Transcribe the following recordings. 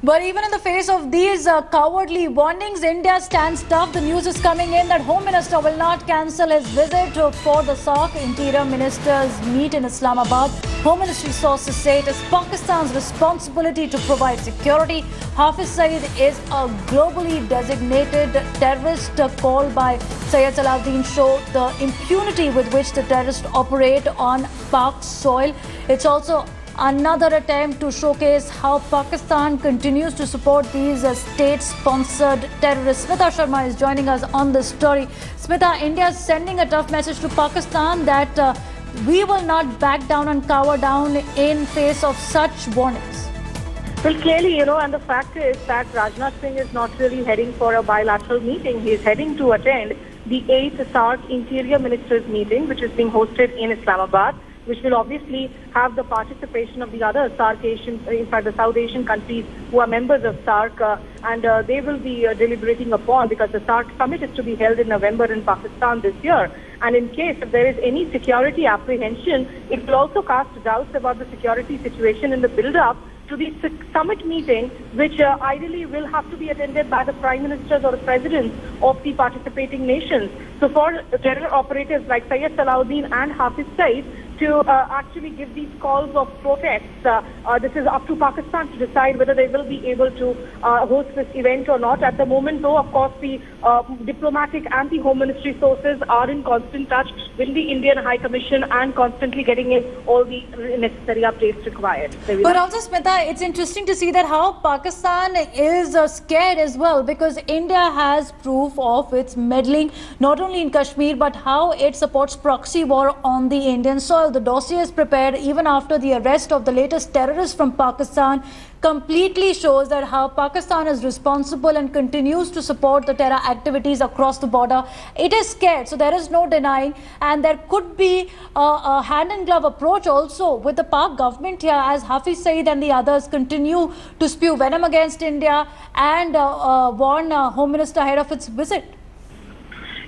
But even in the face of these cowardly warnings, India stands tough. The news is coming in that Home Minister will not cancel his visit for the SARC Interior Ministers meet in Islamabad. Home Ministry sources say it is Pakistan's responsibility to provide security. Hafiz Saeed is a globally designated terrorist. Call by Syed Salahuddin show the impunity with which the terrorists operate on Pak soil. It's also another attempt to showcase how Pakistan continues to support these state-sponsored terrorists. Smita Sharma is joining us on this story. Smita, India is sending a tough message to Pakistan that we will not back down and cower down in face of such warnings. Well, clearly, and the fact is that Rajnath Singh is not really heading for a bilateral meeting. He is heading to attend the 8th SARC Interior Ministers meeting, which is being hosted in Islamabad, which will obviously have the participation of the other SARC Asian, in fact, the South Asian countries who are members of SARC, and they will be deliberating upon, because the SARC summit is to be held in November in Pakistan this year. And in case if there is any security apprehension, it will also cast doubts about the security situation in the build-up to the summit meeting, which ideally will have to be attended by the prime ministers or the presidents of the participating nations. So for terror operatives like Syed Salahuddin and Hafiz Saeed to actually give these calls of protests, this is up to Pakistan to decide whether they will be able to host this event or not. At the moment, though, of course, the diplomatic and the Home Ministry sources are in constant touch with the Indian High Commission and constantly getting in all the necessary updates required. But also, Smita, it's interesting to see that how Pakistan is scared as well, because India has proof of its meddling not only in Kashmir but how it supports proxy war on the Indian soil. The dossier is prepared even after the arrest of the latest terrorist from Pakistan. Completely shows that how Pakistan is responsible and continues to support the terror activities across the border. It is scared, so there is no denying, and there could be a hand-in-glove approach also with the Pak government here, as Hafiz Saeed and the others continue to spew venom against India and warn Home Minister ahead of its visit.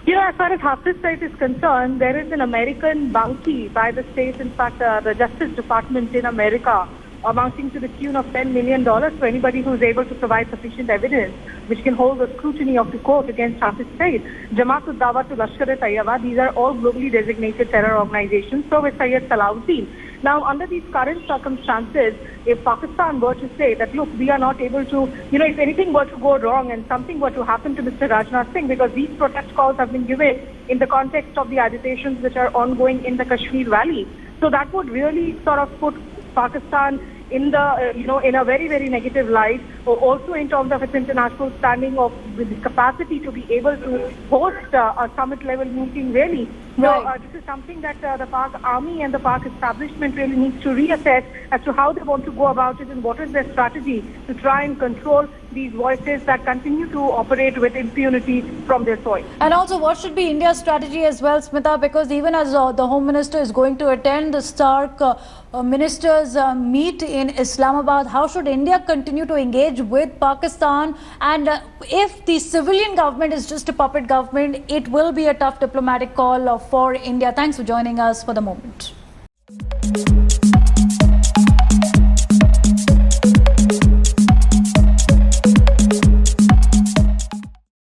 As far as Hafiz Saeed is concerned, there is an American bounty by the state, in fact, the Justice Department in America, amounting to the tune of $10 million for anybody who is able to provide sufficient evidence which can hold the scrutiny of the court against Hafiz Saeed. Jamaat-ud-Dawa to Lashkar-e-Taiba, these are all globally designated terror organizations. So is Syed Salahuddin. Now, under these current circumstances, if Pakistan were to say that, look, we are not able to, if anything were to go wrong and something were to happen to Mr. Rajnath Singh, because these protest calls have been given in the context of the agitations which are ongoing in the Kashmir Valley. So that would really sort of put Pakistan in the, in a very, very negative light, also in terms of its international standing of with the capacity to be able to host a summit-level meeting, really. So this is something that the Pak army and the Pak establishment really needs to reassess as to how they want to go about it and what is their strategy to try and control these voices that continue to operate with impunity from their soil. And also, what should be India's strategy as well, Smita? Because even as the Home Minister is going to attend the SARC ministers meet in Islamabad, how should India continue to engage with Pakistan? And if the civilian government is just a puppet government, it will be a tough diplomatic call for India. Thanks for joining us for the moment.